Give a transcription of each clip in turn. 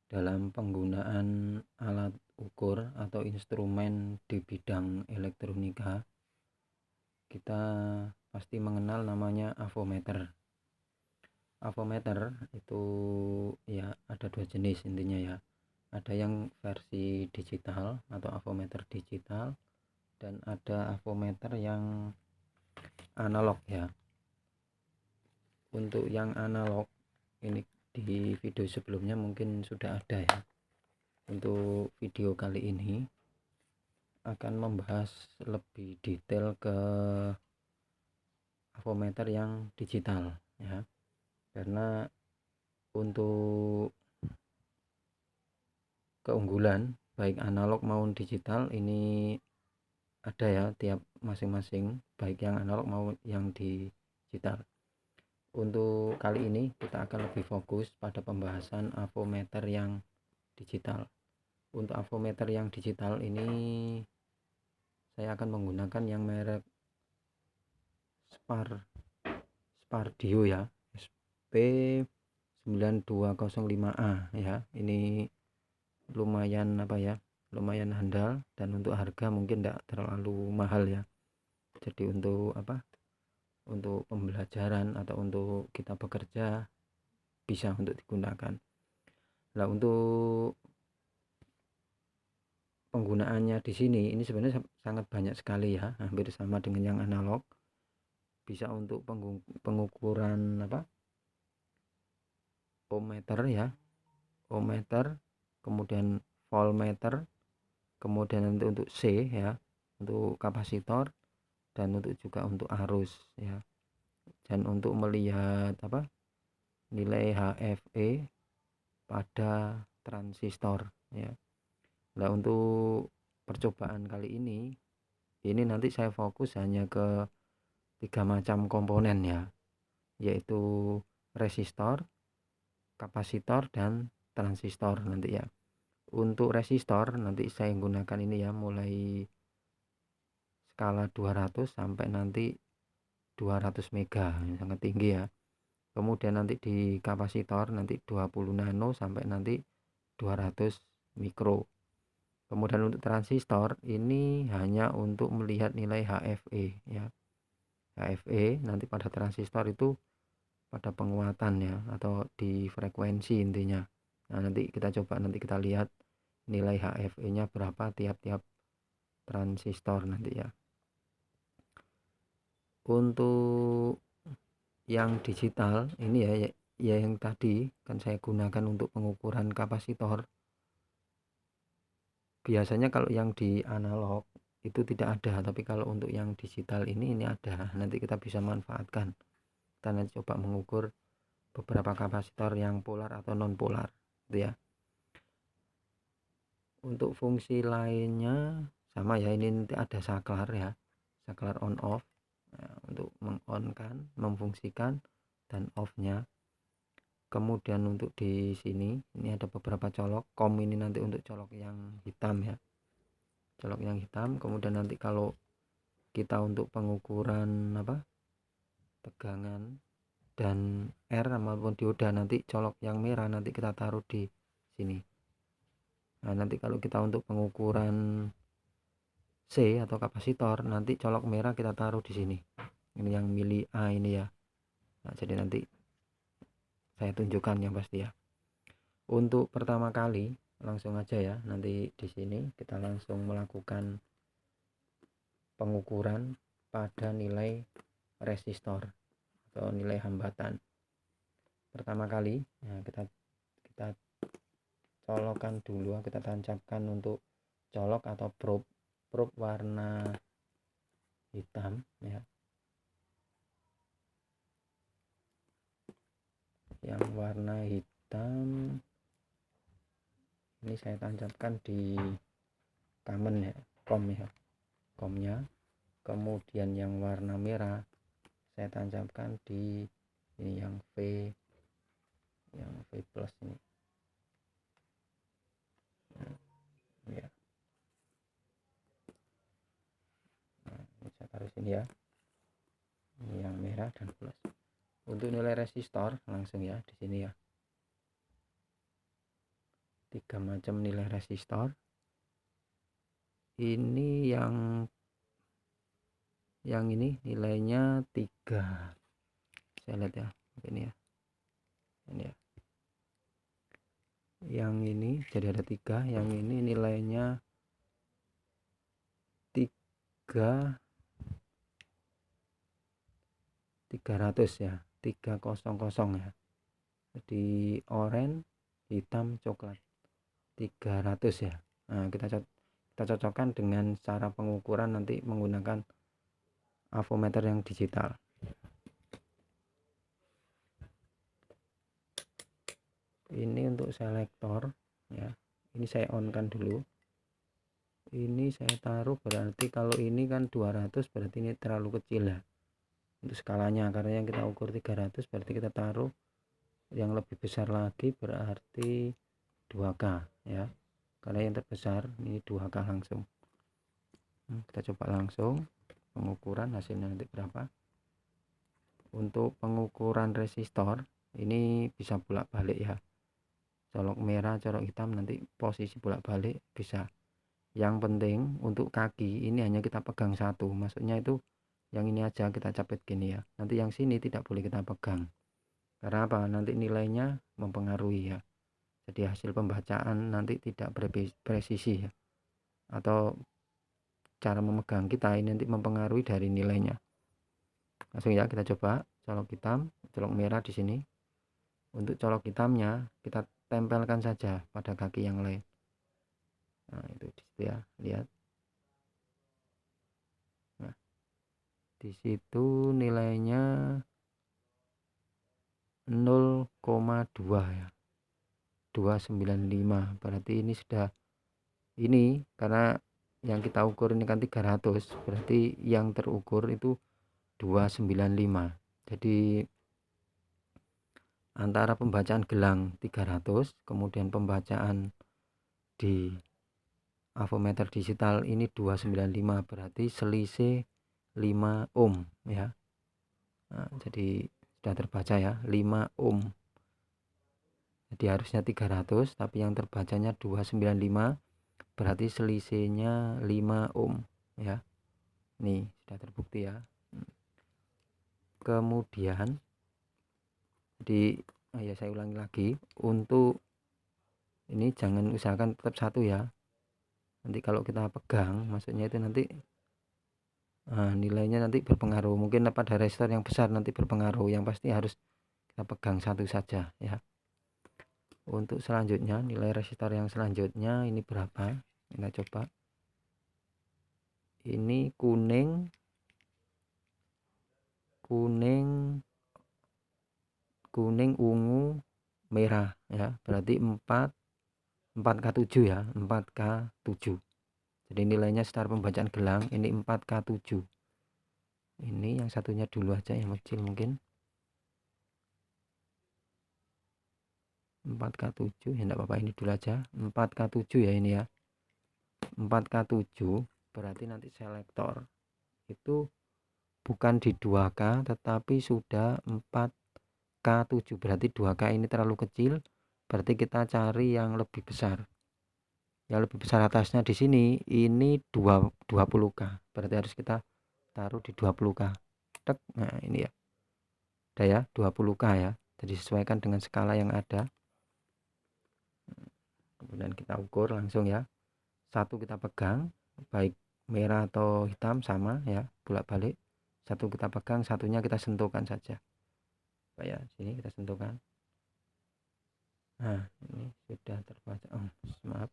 dalam penggunaan alat ukur atau instrumen di bidang elektronika, kita pasti mengenal namanya avometer. Avometer itu ya ada dua jenis intinya ya. Ada yang versi digital atau avometer digital, dan ada avometer yang analog ya. Untuk yang analog ini di video sebelumnya mungkin sudah ada ya. Untuk video kali ini akan membahas lebih detail ke avometer yang digital ya. Karena untuk keunggulan baik analog maupun digital ini ada ya tiap masing-masing, baik yang analog maupun yang digital. Untuk kali ini kita akan lebih fokus pada pembahasan avometer yang digital. Untuk avometer yang digital ini saya akan menggunakan yang merek Spardio ya, SP9205A ya. Ini lumayan lumayan handal, dan untuk harga mungkin tidak terlalu mahal ya. Jadi untuk untuk pembelajaran atau untuk kita bekerja bisa untuk digunakan. Nah, untuk penggunaannya di sini ini sebenarnya sangat banyak sekali ya, hampir sama dengan yang analog. Bisa untuk pengukuran ohmmeter ya, ohmmeter, kemudian voltmeter, kemudian nanti untuk C ya, untuk kapasitor, dan juga untuk arus ya, dan untuk melihat nilai HFE pada transistor ya. Nah, untuk percobaan kali ini nanti saya fokus hanya ke 3 macam komponen ya, yaitu resistor, kapasitor, dan transistor nanti ya. Untuk resistor nanti saya gunakan ini ya, mulai skala 200 sampai nanti 200 mega, sangat tinggi ya. Kemudian nanti di kapasitor nanti 20 nano sampai nanti 200 mikro. Kemudian untuk transistor ini hanya untuk melihat nilai HFE ya. HFE nanti pada transistor itu pada penguatan ya, atau di frekuensi intinya. Nah, nanti kita coba, nanti kita lihat nilai HFE nya berapa tiap-tiap transistor nanti ya. Untuk yang digital ini ya yang tadi kan saya gunakan untuk pengukuran kapasitor. Biasanya kalau yang di analog itu tidak ada, tapi kalau untuk yang digital ini ada. Nanti kita bisa manfaatkan. Kita nanti coba mengukur beberapa kapasitor yang polar atau non polar gitu ya. Untuk fungsi lainnya sama ya, ini nanti ada saklar ya, saklar on off. Nah, untuk mengonkan, memfungsikan, dan off-nya. Kemudian untuk di sini ini ada beberapa colok. Ini nanti untuk colok yang hitam ya, colok yang hitam. Kemudian nanti kalau kita untuk pengukuran tegangan dan R maupun dioda, nanti colok yang merah nanti kita taruh di sini. Nah, nanti kalau kita untuk pengukuran C atau kapasitor, nanti colok merah kita taruh di sini. Ini yang mili A ini ya. Nah, jadi nanti saya tunjukkan yang pasti ya. Untuk pertama kali langsung aja ya, nanti di sini kita langsung melakukan pengukuran pada nilai resistor atau nilai hambatan. Pertama kali ya, kita colokkan dulu, kita tancapkan untuk colok atau probe warna hitam ya. Yang warna hitam ini saya tancapkan di common ya, komnya. Kemudian yang warna merah saya tancapkan di ini yang V plus ini ya. Nah, ini saya taruh sini ya, ini yang merah dan plus. Untuk nilai resistor langsung ya di sini ya. 3 macam nilai resistor. Ini yang ini nilainya 3. Saya lihat ya, ini ya. Ini ya. Yang ini jadi ada 3, yang ini nilainya 300 ya, 300 ya. Jadi oranye, hitam, coklat, 300 ya. Nah, kita cocokkan dengan cara pengukuran nanti menggunakan avometer yang digital. Ini untuk selektor ya. Ini saya on kan dulu. Ini saya taruh, berarti kalau ini kan 200, berarti ini terlalu kecil ya untuk skalanya, karena yang kita ukur 300 berarti kita taruh yang lebih besar lagi, berarti 2K ya, karena yang terbesar ini 2K langsung. Kita coba langsung pengukuran hasilnya nanti berapa. Untuk pengukuran resistor ini bisa bolak-balik ya, colok merah colok hitam, nanti posisi bolak-balik bisa. Yang penting untuk kaki ini hanya kita pegang satu, maksudnya itu yang ini aja kita capit gini ya, nanti yang sini tidak boleh kita pegang. Karena apa? Nanti nilainya mempengaruhi ya, jadi hasil pembacaan nanti tidak presisi ya, atau cara memegang kita ini nanti mempengaruhi dari nilainya. Langsung ya, kita coba colok hitam, colok merah di sini. Untuk colok hitamnya kita tempelkan saja pada kaki yang lain. Nah, itu di situ ya, lihat. Nah, di situ nilainya 0,2 ya, 295. Berarti ini sudah, ini karena yang kita ukur ini kan 300, berarti yang terukur itu 295. Jadi antara pembacaan gelang 300 kemudian pembacaan di avometer digital ini 295, berarti selisih 5 ohm ya. Nah, jadi sudah terbaca ya, 5 ohm. Jadi harusnya 300 tapi yang terbacanya 295, berarti selisihnya 5 ohm ya. Nih sudah terbukti ya. Kemudian jadi ya saya ulangi lagi, untuk ini jangan, usahakan tetap satu ya. Nanti kalau kita pegang, maksudnya itu nanti nilainya nanti berpengaruh. Mungkin pada resistor yang besar nanti berpengaruh, yang pasti harus kita pegang satu saja ya. Untuk selanjutnya nilai resistor yang selanjutnya ini berapa, kita coba. Ini kuning, ungu, merah ya, berarti 4K7 ya, 4K7. Jadi nilainya secara pembacaan gelang ini 4K7. Ini yang satunya dulu aja yang kecil, mungkin 4K7 ya, enggak apa-apa, ini dulu aja 4K7 ya, ini ya 4K7. Berarti nanti selektor itu bukan di 2K tetapi sudah 4K7, berarti 2K ini terlalu kecil, berarti kita cari yang lebih besar. Yang lebih besar atasnya di sini ini 20K, berarti harus kita taruh di 20K. Nah ini ya, udah ya 20K ya, jadi sesuaikan dengan skala yang ada. Kemudian kita ukur langsung ya, satu kita pegang, baik merah atau hitam sama ya, bolak-balik. Satu kita pegang, satunya kita sentuhkan saja. Ya sini kita sentuhkan. Nah ini sudah terbaca. Maaf.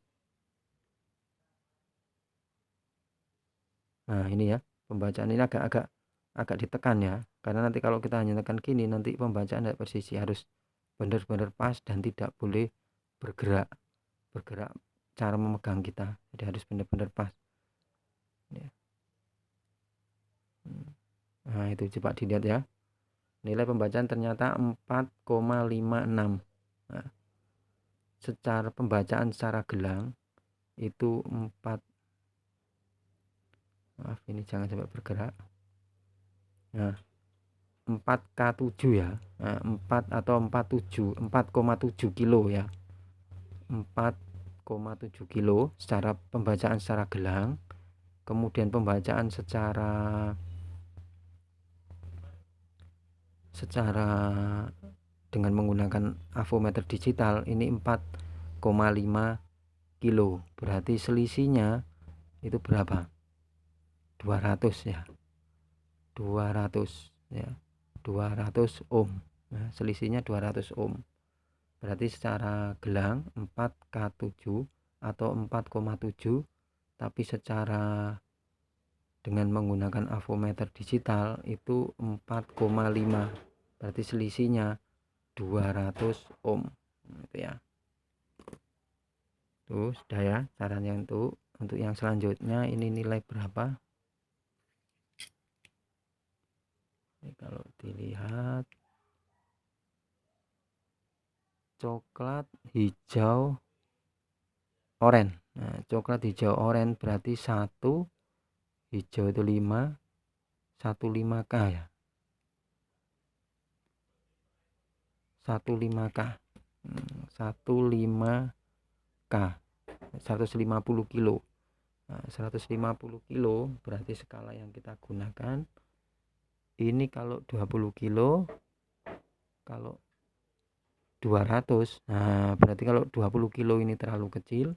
Nah ini ya, pembacaan ini agak ditekan ya, karena nanti kalau kita hanya tekan gini nanti pembacaan tidak presisi, harus benar-benar pas dan tidak boleh bergerak cara memegang kita, jadi harus benar-benar pas ya. Nah itu coba dilihat ya, nilai pembacaan ternyata 4,56. Nah, secara pembacaan secara gelang itu 4, maaf ini jangan sampai bergerak. Nah 4K7 ya, nah, 4 atau 47, 4,7 kilo ya, 4 4,7 kilo secara pembacaan secara gelang. Kemudian pembacaan secara dengan menggunakan avometer digital ini 4,5 kilo. Berarti selisihnya itu berapa? 200 ya. 200 ya. 200 ohm. Nah, selisihnya 200 ohm. Berarti secara gelang 4K7 atau 4,7, tapi secara dengan menggunakan avometer digital itu 4,5. Berarti selisihnya 200 ohm. Itu ya. Tuh, sudah ya caranya. Untuk yang selanjutnya ini nilai berapa? Ini kalau dilihat coklat, hijau, oranye. Nah, coklat, hijau, oranye berarti 1, hijau itu 5, 15K ya. 15K. 15K. 150 kilo. Nah, 150 kilo berarti skala yang kita gunakan ini kalau 20 kilo, kalau 200. Nah, berarti kalau 20 kilo ini terlalu kecil,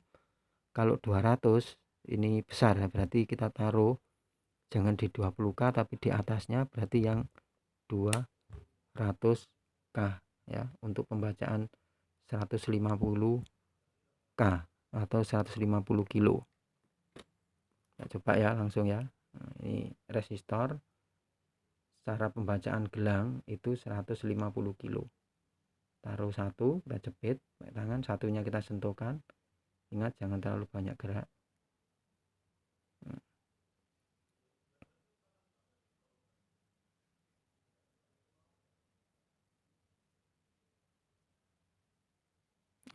kalau 200 ini besar ya. Berarti kita taruh jangan di 20K tapi di atasnya, berarti yang 200K ya, untuk pembacaan 150K atau 150 kilo. Nah, coba ya langsung ya. Nah, ini resistor secara pembacaan gelang itu 150 kilo. Taruh satu, kita jepit pakai tangan, satunya kita sentuhkan. Ingat jangan terlalu banyak gerak.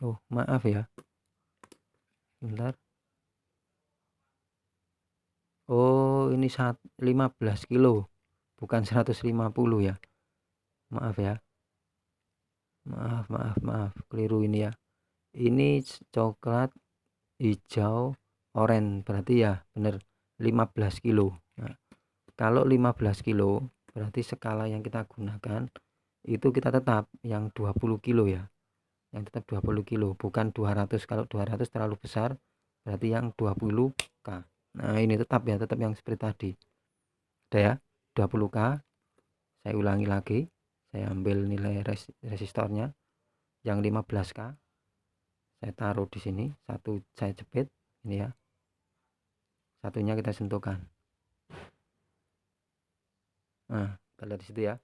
Oh, maaf ya. Bentar. Oh, ini 15 kilo, bukan 150 ya. Maaf ya. Maaf, keliru ini ya. Ini coklat, hijau, oranye, berarti ya bener 15 kilo. Nah, kalau 15 kilo berarti skala yang kita gunakan itu kita tetap yang 20 kilo ya. Yang tetap 20 kilo, bukan 200. Kalau 200 terlalu besar, berarti yang 20K. Nah, ini tetap ya, tetap yang seperti tadi. Udah ya, 20K. Saya ulangi lagi. Saya ambil nilai resistornya yang 15K. Saya taruh di sini, satu saya jepit ini ya. Satunya kita sentuhkan. Nah, kita lihat di situ ya.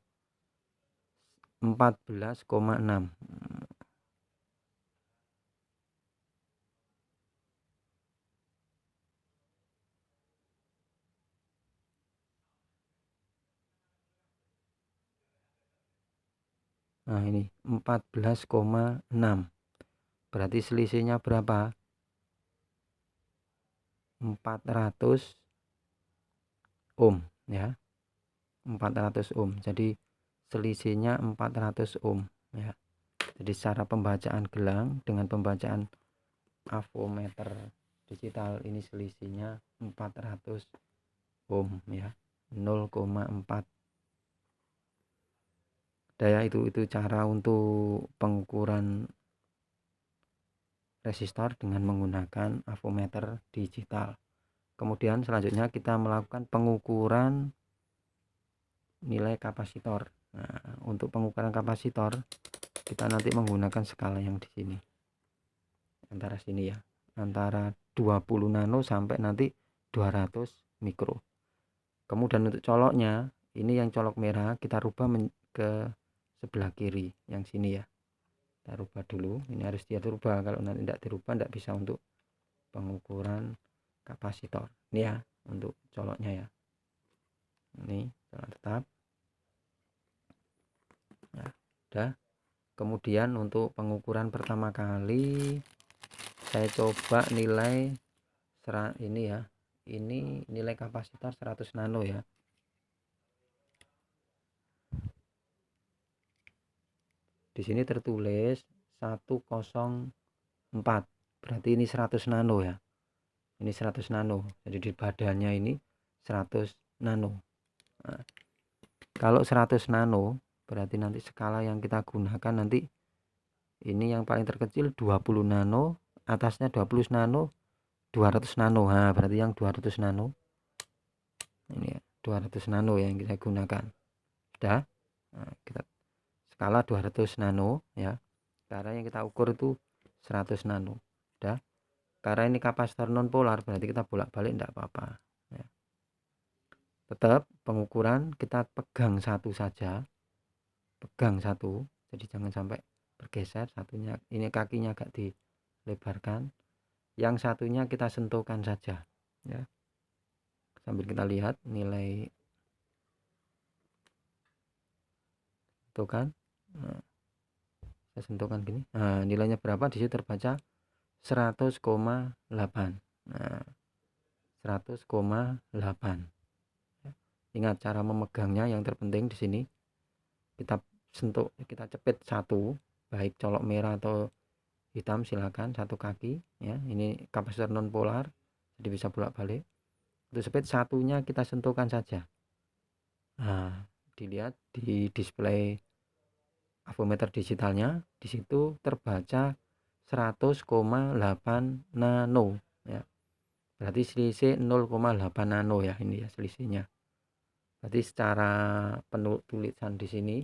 14,6. Nah, ini 14,6. Berarti selisihnya berapa? 400 ohm ya. 400 ohm. Jadi selisihnya 400 ohm ya. Jadi secara pembacaan gelang dengan pembacaan avometer digital ini selisihnya 400 ohm ya. 0,4. Daya itu cara untuk pengukuran resistor dengan menggunakan avometer digital. Kemudian selanjutnya kita melakukan pengukuran nilai kapasitor. Nah, untuk pengukuran kapasitor kita nanti menggunakan skala yang di sini. Antara sini ya. Antara 20 nano sampai nanti 200 mikro. Kemudian untuk coloknya, ini yang colok merah kita rubah ke sebelah kiri yang sini ya. Kita rubah dulu, ini harus dia rubah, kalau nanti tidak dirubah tidak bisa untuk pengukuran kapasitor. Ini ya untuk coloknya ya. Ini colok tetap. Nah, udah. Kemudian untuk pengukuran pertama kali saya coba nilai ini ya. Ini nilai kapasitor 100 nano ya. Di sini tertulis 104. berarti ini 100 nano ya, ini 100 nano, jadi di badannya ini 100 nano. Nah, kalau 100 nano berarti nanti skala yang kita gunakan nanti ini yang paling terkecil 20 nano, atasnya 20 nano, 200 nano. Nah, berarti yang 200 nano ini ya, 200 nano yang kita gunakan. Sudah. Nah, kita skala 200 nano ya, karena yang kita ukur itu 100 nano. Sudah. Karena ini kapasitor non polar berarti kita bolak-balik tidak apa-apa ya. Tetap pengukuran kita pegang satu saja, pegang satu, jadi jangan sampai bergeser. Satunya ini kakinya agak dilebarkan, yang satunya kita sentuhkan saja ya, sambil kita lihat nilai tuh kan. Nah, saya sentuhkan gini, nah nilainya berapa, di situ terbaca 100,8. Nah 100,8. Ingat cara memegangnya yang terpenting di sini, kita sentuh, kita cepit satu, baik colok merah atau hitam silakan, satu kaki ya. Ini kapasitor non polar jadi bisa bolak-balik. Untuk speed satunya kita sentuhkan saja. Nah, dilihat di display avometer digitalnya, di situ terbaca 100,8 nano ya. Berarti selisih 0,8 nano ya, ini ya selisihnya. Berarti secara tulisan di sini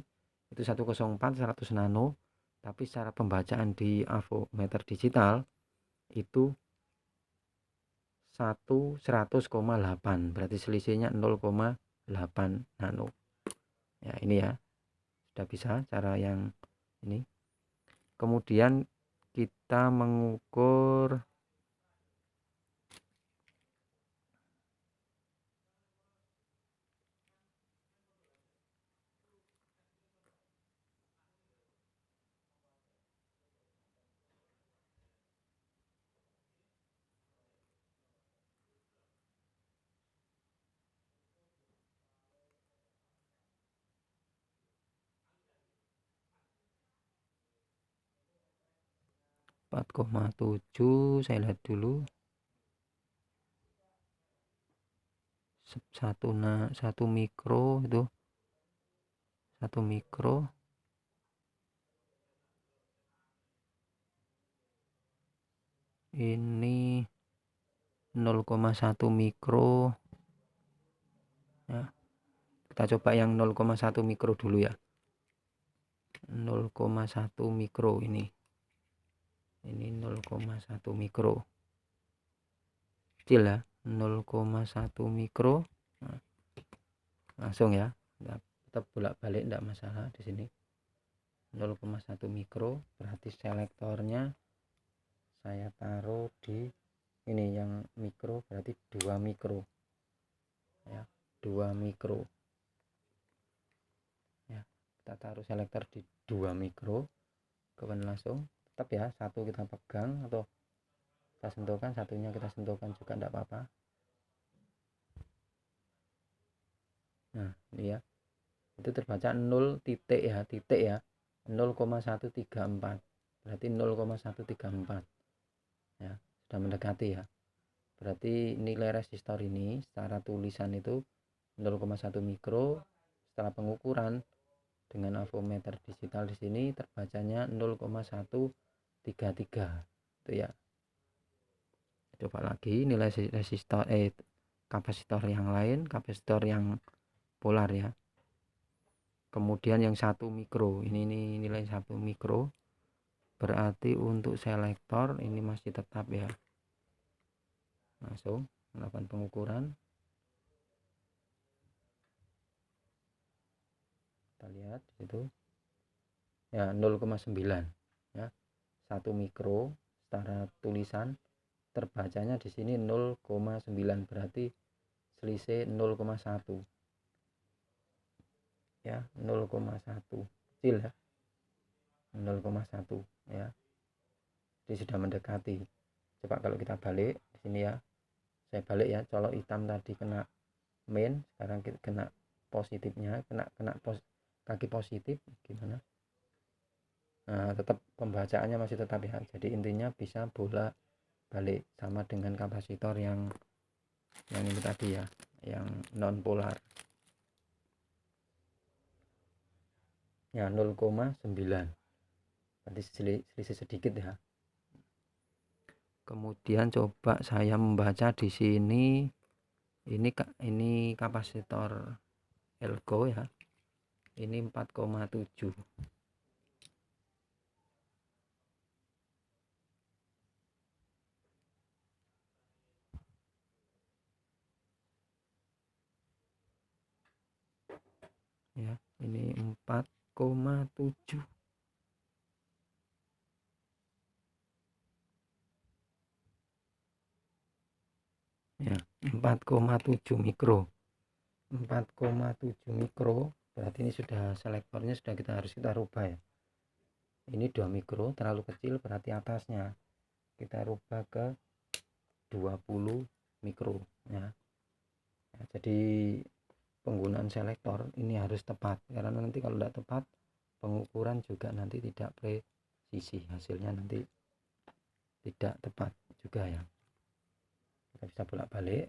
itu 104 100 nano, tapi secara pembacaan di avometer digital itu 100,8, berarti selisihnya 0,8 nano ya. Ini ya sudah bisa cara yang ini. Kemudian kita mengukur empat koma tujuh, saya lihat dulu. 1 mikro itu 1 mikro ini 0,1 mikro ya. Kita coba yang 0,1 mikro dulu ya. 0,1 mikro ini 0,1 mikro kecil ya, 0,1 mikro. Nah, langsung ya, tetap bolak-balik tidak masalah di sini. 0,1 mikro berarti selektornya saya taruh di ini, yang mikro berarti 2 mikro ya, 2 mikro ya. Kita taruh selektor di 2 mikro, kemudian langsung tetap ya, satu kita pegang atau kita sentuhkan, satunya kita sentuhkan juga tidak apa-apa. Nah ini ya, itu terbaca 0 titik ya, titik ya, 0,134, berarti 0,134 ya, sudah mendekati ya. Berarti nilai resistor ini secara tulisan itu 0,1 mikro, setelah pengukuran dengan avometer digital di sini terbacanya 0,133 itu ya. Coba lagi nilai resistor kapasitor yang lain, kapasitor yang polar ya. Kemudian yang 1 mikro ini nilai 1 mikro, berarti untuk selektor ini masih tetap ya. Langsung melakukan pengukuran, kita lihat di situ ya, 0,9 ya, 1 mikro secara tulisan terbacanya di sini 0,9, berarti selisih 0,1 ya, 0,1 kecil ya, 0,1 ya. Jadi sudah mendekati. Coba kalau kita balik di sini ya, saya balik ya, colok hitam tadi kena main, sekarang kita kena positifnya, kena kaki positif gimana. Nah tetap pembacaannya masih tetap ya, jadi intinya bisa balik, sama dengan kapasitor yang ini tadi ya, yang non polar ya, 0,9, berarti selisih sedikit ya. Kemudian coba saya membaca di sini, ini kapasitor Elko ya, ini 4,7 ya, ini 4,7 ya, 4,7 mikro. 4,7 mikro berarti ini sudah selektornya sudah harus kita rubah ya. Ini 2 mikro terlalu kecil, berarti atasnya kita rubah ke 20 mikro ya. Jadi penggunaan selektor ini harus tepat, karena nanti kalau tidak tepat pengukuran juga nanti tidak presisi, hasilnya nanti tidak tepat juga ya. Kita bisa bolak-balik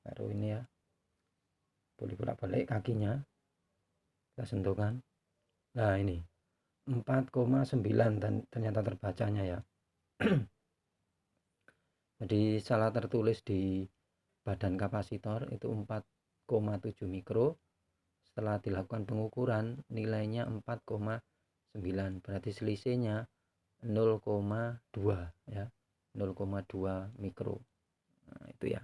baru ini ya, boleh bolak-balik kakinya, kita sentuhkan. Nah ini 4,9 dan ternyata terbacanya ya. Jadi salah tertulis di badan kapasitor itu 4,7 mikro. Setelah dilakukan pengukuran nilainya 4,9, berarti selisihnya 0,2 ya, 0,2 mikro. Nah itu ya,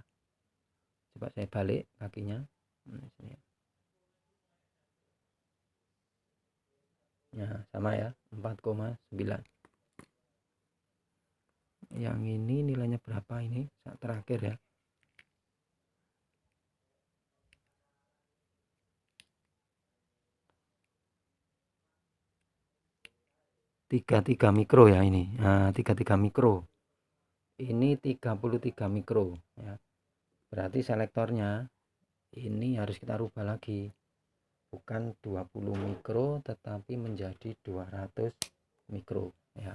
coba saya balik kakinya. Ya sama ya, 4,9. Yang ini nilainya berapa ini saat terakhir ya, 33 mikro ya ini. Nah 33 mikro, ini 33 mikro ya, berarti selektornya ini harus kita rubah lagi, bukan 20 mikro tetapi menjadi 200 mikro ya.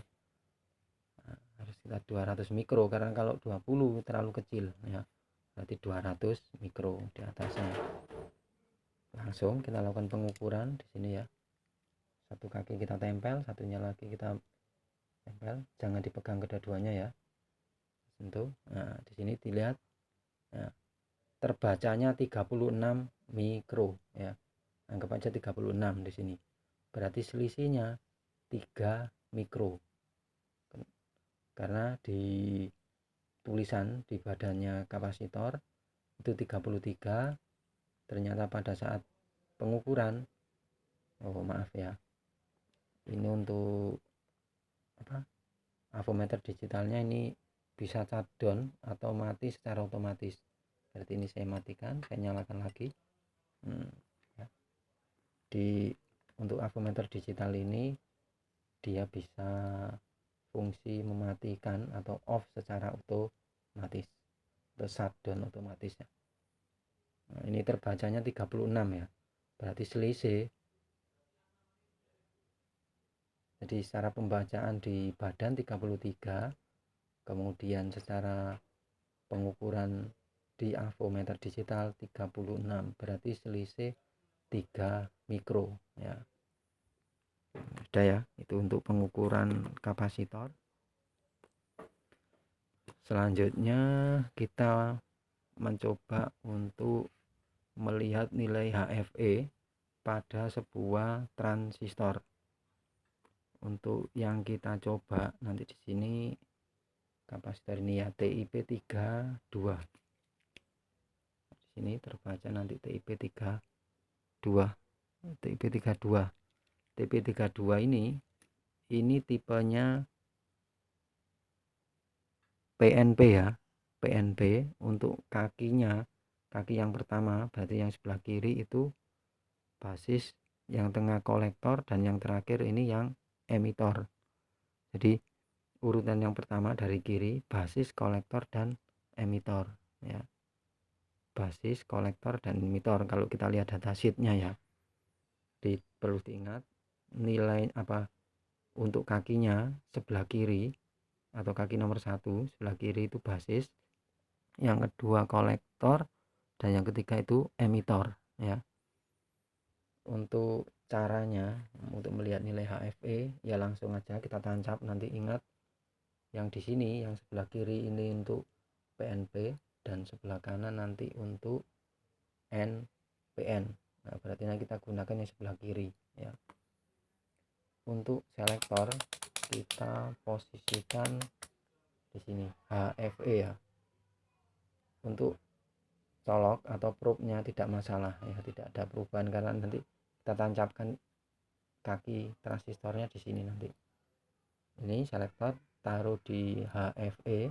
Nah, harus kita 200 mikro, karena kalau 20 terlalu kecil ya, berarti 200 mikro di atasnya. Langsung kita lakukan pengukuran di sini ya, satu kaki kita tempel, satunya lagi kita tempel, jangan dipegang kedua-duanya ya, sentuh. Nah di sini dilihat, nah, terbacanya 36 mikro ya, anggap aja 36 di sini, berarti selisihnya 3 mikro, karena di tulisan di badannya kapasitor itu 33, ternyata pada saat pengukuran, oh maaf ya, ini untuk apa, avometer digitalnya ini bisa shutdown atau mati secara otomatis, berarti ini saya matikan, saya nyalakan lagi. Ya. Untuk avometer digital ini dia bisa fungsi mematikan atau off secara otomatis atau shutdown otomatis ya. Nah, ini terbacanya 36 ya, berarti selisih. Jadi secara pembacaan di badan 33, kemudian secara pengukuran di avometer digital 36, berarti selisih 3 mikro ya. Sudah ya, itu untuk pengukuran kapasitor. Selanjutnya kita mencoba untuk melihat nilai HFE pada sebuah transistor. Untuk yang kita coba nanti di sini kapasitor ini ya, TIP32. Di sini terbaca nanti TIP32. TIP32 ini tipenya PNP ya, PNP. Untuk kakinya, kaki yang pertama berarti yang sebelah kiri itu basis, yang tengah kolektor, dan yang terakhir ini yang emitor. Jadi urutan yang pertama dari kiri, basis, kolektor, dan emitor ya, basis, kolektor, dan emitor. Kalau kita lihat datasheetnya ya, perlu diingat nilai apa untuk kakinya sebelah kiri atau kaki nomor 1 sebelah kiri itu basis, yang kedua kolektor, dan yang ketiga itu emitor ya. Untuk caranya untuk melihat nilai HFE ya langsung aja kita tancap. Nanti ingat yang di sini yang sebelah kiri ini untuk PNP dan sebelah kanan nanti untuk NPN. Nah, berarti nanti kita gunakan yang sebelah kiri ya. Untuk selektor kita posisikan di sini HFE ya. Untuk colok atau probe-nya tidak masalah ya, tidak ada perubahan karena nanti kita tancapkan kaki transistornya di sini nanti. Ini selektor taruh di HFE,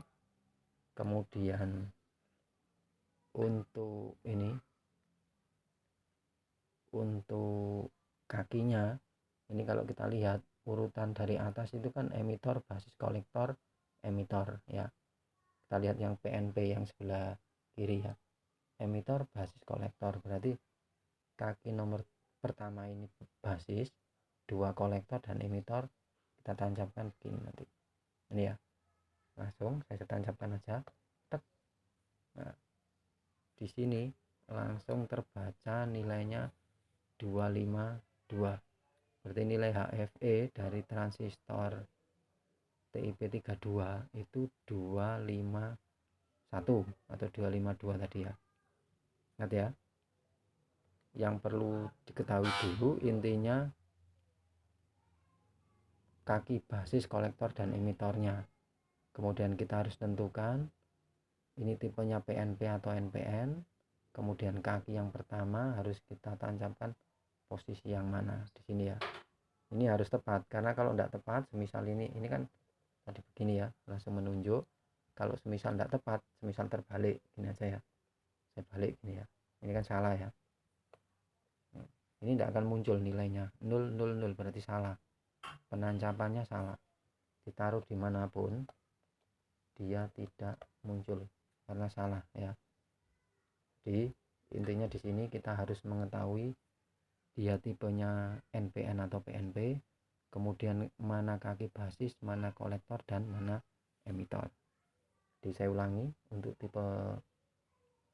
kemudian untuk ini untuk kakinya ini kalau kita lihat urutan dari atas itu kan emitor, basis, kolektor, emitor ya. Kita lihat yang PNP yang sebelah kiri ya, emitor, basis, kolektor. Berarti kaki nomor pertama ini basis, 2 kolektor dan emitor, kita tancapkan begini nanti. Ini ya, langsung saya tancapkan aja. Nah, di sini langsung terbaca nilainya 252. Berarti nilai HFE dari transistor TIP32 itu 251 atau 252 tadi ya. Ingat ya. Yang perlu diketahui dulu intinya kaki basis, kolektor, dan emitornya. Kemudian kita harus tentukan ini tipenya PNP atau NPN. Kemudian kaki yang pertama harus kita tancapkan posisi yang mana di sini ya. Ini harus tepat karena kalau tidak tepat, semisal ini kan tadi begini ya, langsung menunjuk. Kalau semisal tidak tepat, semisal terbalik gini aja ya, saya balik gini ya, ini kan salah ya. Ini tidak akan muncul nilainya 000, berarti salah, penancapannya salah, ditaruh dimanapun dia tidak muncul karena salah ya. Jadi intinya di sini kita harus mengetahui dia tipenya NPN atau PNP, kemudian mana kaki basis, mana kolektor, dan mana emitor. Jadi saya ulangi, untuk tipe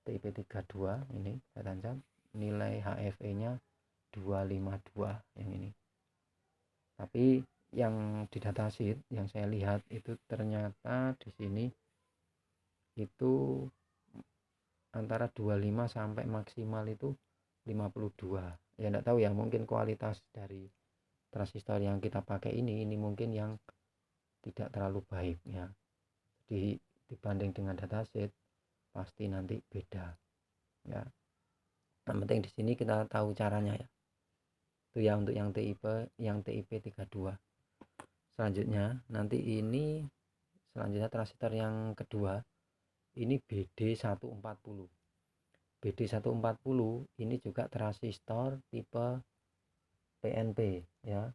TIP32 ini saya tancap nilai HFE nya 252 yang ini. Tapi yang di datasheet yang saya lihat itu ternyata di sini itu antara 25 sampai maksimal itu 52. Ya enggak tahu ya, mungkin kualitas dari transistor yang kita pakai ini mungkin yang tidak terlalu baik ya. Jadi dibanding dengan datasheet pasti nanti beda ya. Yang penting di sini kita tahu caranya ya. Itu ya untuk yang TIP32. Selanjutnya nanti ini transistor yang kedua ini BD140. BD140 ini juga transistor tipe PNP ya,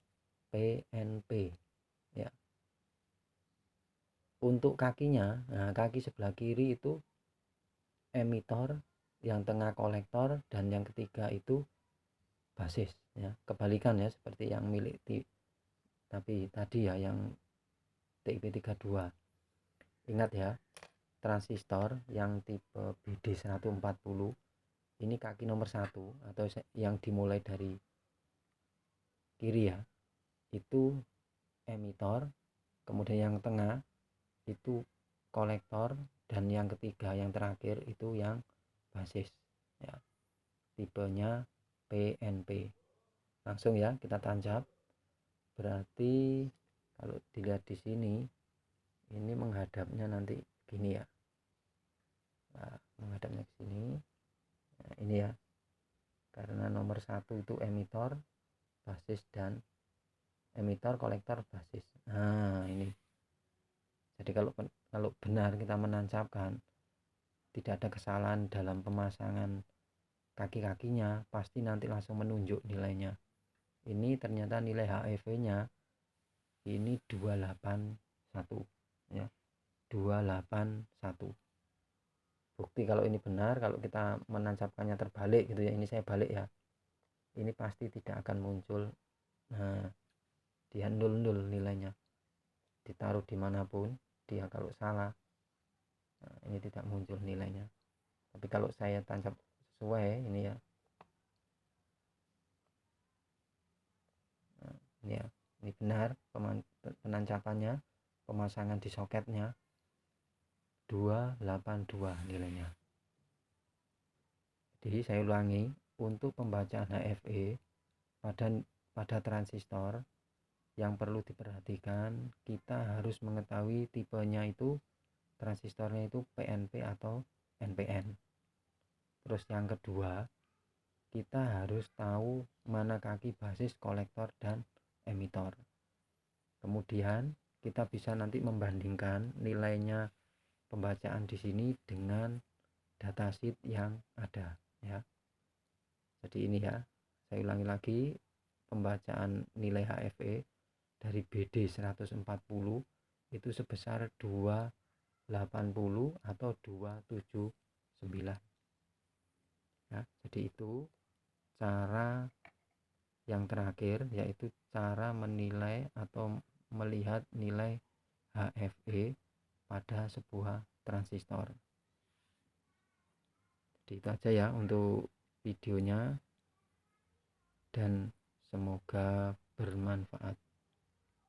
PNP ya. Untuk kakinya, nah kaki sebelah kiri itu emitor, yang tengah kolektor, dan yang ketiga itu basis ya. Kebalikan ya seperti yang milik tapi tadi ya yang TIP32. Ingat ya, transistor yang tipe BD140 ini kaki nomor 1 atau yang dimulai dari kiri ya, itu emitor, kemudian yang tengah itu kolektor, dan yang ketiga yang terakhir itu yang basis ya, tipenya PNP. Langsung ya kita tancap. Berarti kalau dilihat di sini ini menghadapnya nanti gini ya. Nah, menghadapnya ke sini. Nah, ini ya. Karena nomor 1 itu emitor, basis, dan emitor, kolektor, basis. Nah, ini. Jadi kalau benar kita menancapkan, tidak ada kesalahan dalam pemasangan kaki-kakinya, pasti nanti langsung menunjuk nilainya. Ini ternyata nilai HEV-nya ini 281 ya. 281. Bukti kalau ini benar, kalau kita menancapkannya terbalik gitu ya, ini saya balik ya, ini pasti tidak akan muncul. Nah, dia 00 nilainya, ditaruh dimanapun tadi ya, kalau salah ini tidak muncul nilainya. Tapi kalau saya tancap sesuai ini ya, ini ya, ini benar penancapannya, pemasangan di soketnya 282 nilainya. Jadi saya ulangi, untuk pembacaan HFE pada transistor yang perlu diperhatikan, kita harus mengetahui tipenya itu, transistornya itu PNP atau NPN. Terus yang kedua, kita harus tahu mana kaki basis, kolektor, dan emitor. Kemudian kita bisa nanti membandingkan nilainya pembacaan di sini dengan datasheet yang ada ya. Jadi ini ya, saya ulangi lagi, pembacaan nilai HFE dari BD 140 itu sebesar 280 atau 279 ya. Jadi itu cara yang terakhir, yaitu cara menilai atau melihat nilai HFE pada sebuah transistor. Jadi itu aja ya untuk videonya, dan semoga bermanfaat.